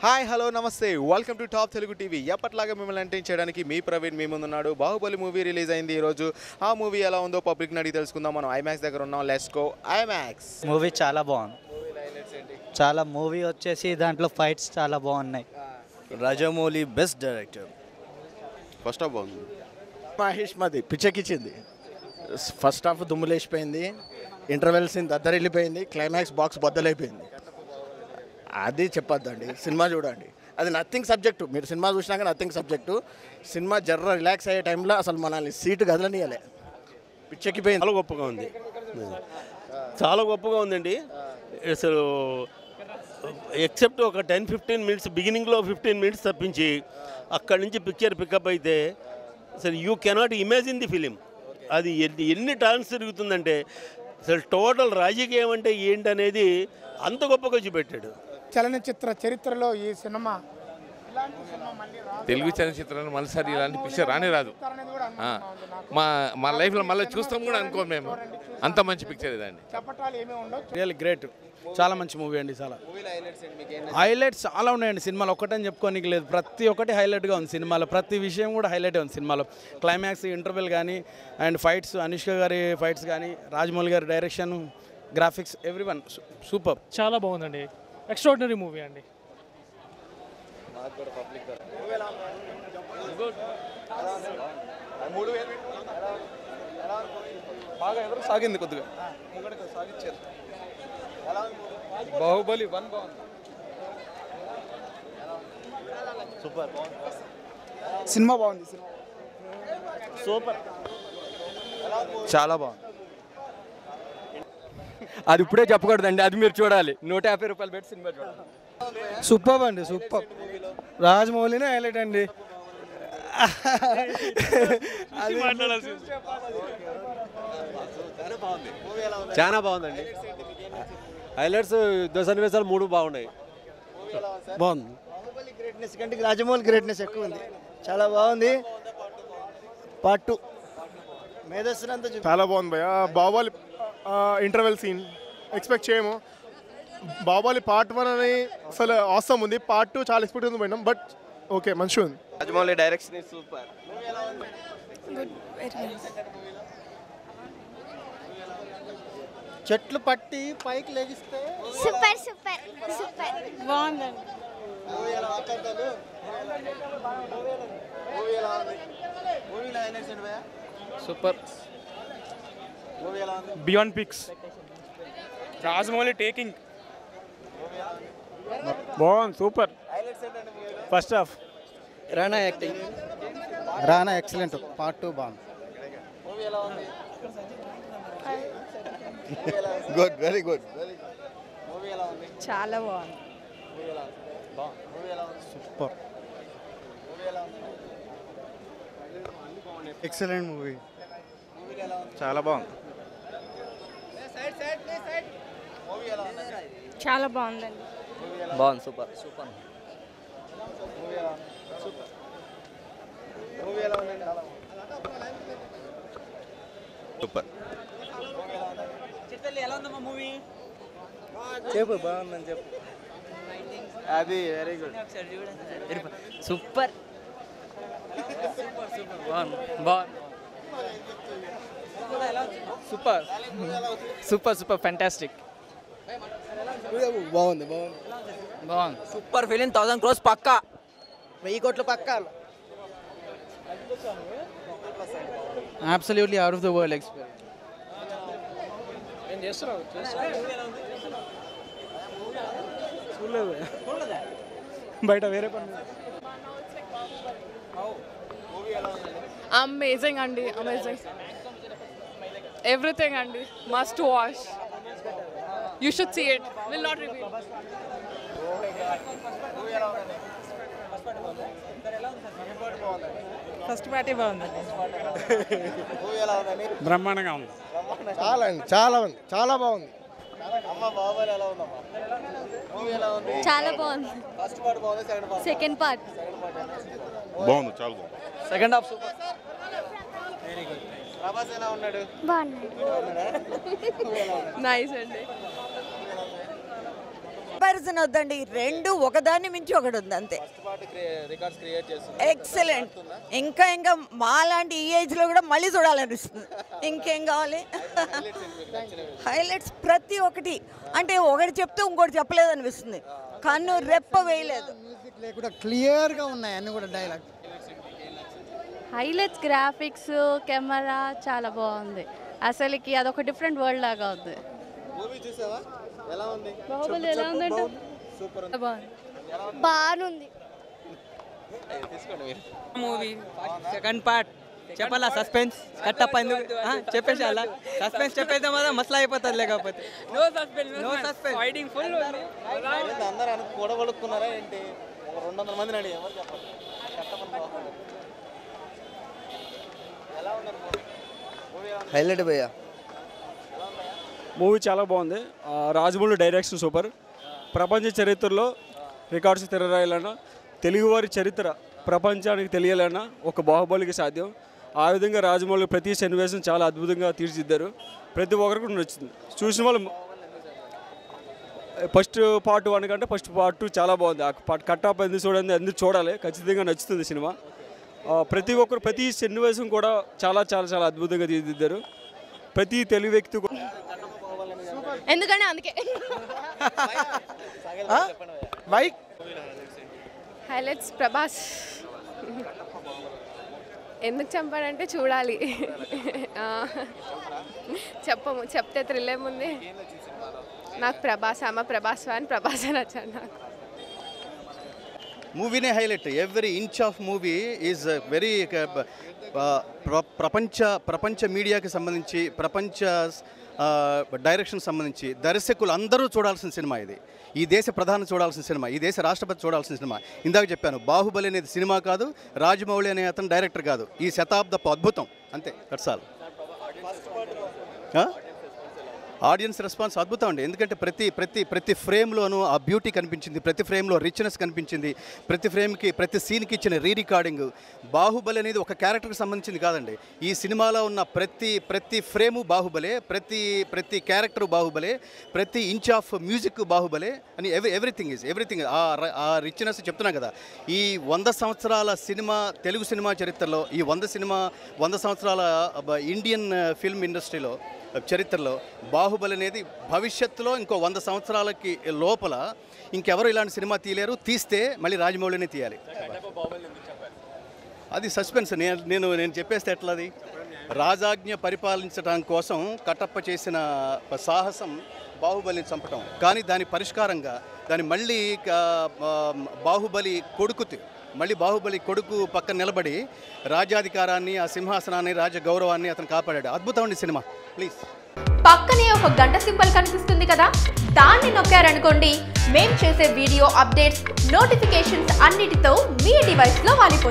Hi hello నమస్తే welcome to top Telugu TV. ఎప్పట్లాగా మిమ్మల్ని ఎంటర్టైన్ చేయడానికి మీ ప్రవీణ్ మీ ముందున్నాడు. బాహుబలి మూవీ రిలీజ్ అయింది ఈరోజు. ఆ మూవీ ఎలా ఉందో పబ్లిక్ని అడిగి తెలుసుకుందాం. మనం ఐమాక్స్ దగ్గర ఉన్నాం. Let's go IMAX. మూవీ చాలా బాగుంది. చాలా మూవీ వచ్చేసి దాంట్లో ఫైట్స్ చాలా బాగున్నాయి. Rajamouli best director. First half బాగుంది. మహేష్ మది పిచ్చెక్కిచ్చింది. ఫస్ట్ హాఫ్ దుమ్ములేసిపోయింది, ఇంటర్వెల్ సీన్ దద్దరిల్లిపోయింది, క్లైమాక్స్ బాక్స్ బద్దలైపోయింది. అది చెప్పొద్దండి, సినిమా చూడండి. అది నథింగ్ సబ్జెక్టు. మీరు సినిమా చూసినాక నథింగ్ సబ్జెక్టు. సినిమా జర్ర రిలాక్స్ అయ్యే టైంలో అసలు మనల్ని సీటు గదలనియలే, పిచ్చెక్కిపోయింది. చాలా గొప్పగా ఉంది, చాలా గొప్పగా ఉందండి. అసలు ఎక్సెప్ట్ ఒక 10-15 మినిట్స్ బిగినింగ్లో 15 మినిట్స్ తప్పించి అక్కడి నుంచి పిక్చర్ పికప్ అయితే అసలు you cannot imagine the film. అది ఎన్ని టర్న్స్ తిరుగుతుందంటే అసలు టోటల్ రాజకీయం అంటే ఏంటనేది అంత గొప్పగా చూపెట్టాడు. చలనచిత్ర చరిత్రలో ఈ సినిమా తెలుగు చలనచిత్రంలో మరోసారి ఇలాంటి పిక్చర్ రానే రాదు. మా లైఫ్లో మళ్ళీ చూస్తాం కూడా అనుకోం మేము. అంత మంచి పిక్చర్ ఇదండి. చెప్పటాలు ఏమీ ఉండవు. రియల్ గ్రేట్, చాలా మంచి మూవీ అండి. చాలా హైలైట్స్ చాలా ఉన్నాయండి సినిమాలో. ఒక్కటని చెప్పుకోనికి లేదు, ప్రతి ఒక్కటి హైలైట్గా ఉంది సినిమాలో. ప్రతి విషయం కూడా హైలైట్ ఉంది సినిమాలో. క్లైమాక్స్, ఇంటర్వెల్ కానీ అండ్ ఫైట్స్, అనుష్క గారి ఫైట్స్ కానీ, రాజమౌళి గారి డైరెక్షన్, గ్రాఫిక్స్, ఎవ్రీవన్ సూపర్. చాలా బాగుందండి. ఎక్స్ట్రాడినరీ మూవీ అండి. బాగా ఎదురు సాగింది కొద్దిగా. బాహుబలి 1 బాగుంది. సూపర్ సినిమా బాగుంది. సూపర్, చాలా బాగుంది. అది ఇప్పుడే చెప్పకూడదండి, అది మీరు చూడాలి. 150 రూపాయలు పెట్టి సినిమా చూడాలి. సూపర్ అండి, సూపర్. రాజమౌళినే హైలైట్ అండి. చాలా బాగుందండి. హైలైట్స్ యుద్ధ సన్నివేశాలు 3 బాగున్నాయి. బాగుంది. బాహుబలి గ్రేట్నెస్ కంటే రాజమౌళి గ్రేట్నెస్ ఎక్కువ ఉంది. చాలా బాగుంది. పార్ట్ 2 మేధస్సునంతా చాలా బాగుంది భయ్య. బాహుబలి ఇంటర్వెల్ సీన్ ఎక్స్పెక్ట్ చేయము. బాహుబలి పార్ట్ 1 అని అసలు ఆసమ్ ఉంది. పార్ట్ 2 చాలా ఎక్స్పెక్ట్ ఉంది పోయినాం, బట్ ఓకే మంచిగా ఉంది. Rajamouli direction is super. చెట్లు పట్టి పైకి లెగిస్తే సూపర్ సూపర్ సూపర్ బాగుందండి. Super. Beyond picks. Rajamouli taking బాగుంది. Super. First half Rana acting. Rana excellent. Part 2 బాగుంది. Good, very good. చాలా బాగుంది. సూపర్. Excellent movie. చాలా బాగుంది. చాలా బాగుందండి. బాగుంది. Super super. సూపర్. చెప్పు బాగుందని చెప్పు. అది very good. Super. Super super super fantastic. బాగుంది. బాగుంది. Super film. 1000 crores పక్కా, 1000 కోట్లు పక్కా. Absolutely out of the world experience. బయట వేరే పని. అమేజింగ్ అండి, అమేజింగ్. ఎవ్రీథింగ్ అండి, must watch. You should see it. Will not reveal. First party బాగుందండి. బ్రహ్మాండంగా ఉంది. చాలా అండి, చాలా ఉంది, చాలా బాగుంది. చాలా బాగుంది. సెకండ్ పార్ట్ బాగుంది, చాలా బాగుంది. Second half super. బాగున్నాడు. నైస్ అండి. కంపారిజన్ వద్దండి, రెండు ఒకదాన్ని మించి ఒకటి ఉంది అంతే. ఎక్సలెంట్. ఇంకా ఇంకా మాలాంటి ఈ ఏజ్లో కూడా మళ్ళీ చూడాలనిపిస్తుంది. ఇంకేం కావాలి? హైలైట్స్ ప్రతి ఒక్కటి అంటే ఒకటి చెప్తే ఇంకోటి చెప్పలేదు అనిపిస్తుంది. కన్ను రెప్ప వేయలేదు. క్లియర్గా ఉన్నాయి అన్ని కూడా డైలాగ్. హైలైట్స్ గ్రాఫిక్స్ కెమెరా చాలా బాగుంది. అసలుకి అదొక డిఫరెంట్ వరల్డ్ లాగా ఉంది. బాహుబలి ఎలా ఉందంటే బాగుంది మూవీ. సెకండ్ పార్ట్ చెప్పాలా? సస్పెన్స్ కట్టప్ప ఎందుకు చెప్పేసి అలా సస్పెన్స్ చెప్పేద్దాం కదా మసలా అయిపోతుంది. లేకపోతే నో సస్పెన్స్ ఫైటింగ్ ఫుల్ ఉంది. అందరూ కూడబడుకున్నారా ఏంటి? 200 మంది నడి ఎవరు చెప్పండి. హైలైట్ భయ్యా. మూవీ చాలా బాగుంది. Rajamouli direction super. ప్రపంచ చరిత్రలో రికార్డ్స్ తిరరాయాలన్నా, తెలుగువారి చరిత్ర ప్రపంచానికి తెలియాలన్నా ఒక బాహుబలికి సాధ్యం. ఆ విధంగా రాజమౌళి ప్రతి సన్నివేశం చాలా అద్భుతంగా తీర్చిదిద్దారు. ప్రతి ఒక్కరికి నచ్చింది. చూసిన వాళ్ళు ఫస్ట్ పార్ట్ 1 కంటే ఫస్ట్ పార్ట్ 2 చాలా బాగుంది. కట్టప్ప ఎందుకు చూడండి, అందరూ చూడాలి, ఖచ్చితంగా నచ్చుతుంది సినిమా. ప్రతి ఒక్కరు ప్రతి సన్నివేశం కూడా చాలా చాలా చాలా అద్భుతంగా తీర్చిదిద్దారు. ప్రతి తెలుగు వ్యక్తి ఎందుకంటే అందుకే హైలైట్స్ ప్రభాస్ ఎందుకు చంపాడంటే చూడాలి. చెప్పము, చెప్తే థ్రిల్ ఏముంది. నాకు ప్రభాస్ ప్రభాస్ ఫ్యాన్, ప్రభాస్ నచ్చాడు నాకు. మూవీనే highlight. Every inch of movie is very ప్రపంచ మీడియాకి సంబంధించి, ప్రపంచ డైరెక్షన్ సంబంధించి దర్శకులు అందరూ చూడాల్సిన సినిమా ఇది. ఈ దేశ ప్రధాని చూడాల్సిన సినిమా, ఈ దేశ రాష్ట్రపతి చూడాల్సిన సినిమా. ఇందాక చెప్పాను, బాహుబలి అనేది సినిమా కాదు, రాజమౌళి అనే అతను డైరెక్టర్ కాదు. ఈ శతాబ్దపు అద్భుతం అంతే. That's all. ఆడియన్స్ రెస్పాన్స్ అద్భుతం అండి. ఎందుకంటే ప్రతి ఫ్రేమ్లోనూ ఆ బ్యూటీ కనిపించింది, ప్రతి ఫ్రేమ్లో రిచ్నెస్ కనిపించింది, ప్రతి ఫ్రేమ్కి ప్రతి సీన్కి ఇచ్చిన రికార్డింగ్. బాహుబలి అనేది ఒక క్యారెక్టర్కి సంబంధించింది కాదండి. ఈ సినిమాలో ఉన్న ప్రతి ఫ్రేము బాహుబలే, ప్రతి క్యారెక్టర్ బాహుబలే, ప్రతి ఇంచ్ ఆఫ్ మ్యూజిక్ బాహుబలే అని ఎవ్రీథింగ్. ఆ రిచ్నెస్ చెప్తున్నా కదా. ఈ 100 సంవత్సరాల సినిమా, తెలుగు సినిమా చరిత్రలో, ఈ 100 సంవత్సరాల ఇండియన్ ఫిల్మ్ ఇండస్ట్రీలో చరిత్రలో బాహుబలి అనేది భవిష్యత్తులో ఇంకో 100 సంవత్సరాలకి లోపల ఇంకెవరు ఇలాంటి సినిమా తీయలేరు. తీస్తే మళ్ళీ రాజమౌళినే తీయాలి. అది సస్పెన్స్. నేను చెప్పేస్తే ఎట్లది? రాజాజ్ఞ పరిపాలించడం కోసం కట్టప్ప చేసిన సాహసం బాహుబలిని చంపటం. కానీ దాని పరిష్కారంగా దాన్ని మళ్ళీ బాహుబలి కొడుకు పక్కన నిలబడి రాజ్యాధికారాన్ని, ఆ సింహాసనాన్ని, రాజ గౌరవాన్ని అతను కాపాడాడు. అద్భుతం అండి సినిమా. ప్లీజ్. పక్కనే ఒక గంట సింబల్ కనిపిస్తుంది కదా, దాన్ని నొక్కారనుకోండి, మేం చేసే వీడియో అప్డేట్స్, నోటిఫికేషన్స్ అన్నిటితో మీ డివైస్లో వాలిపోతుంది.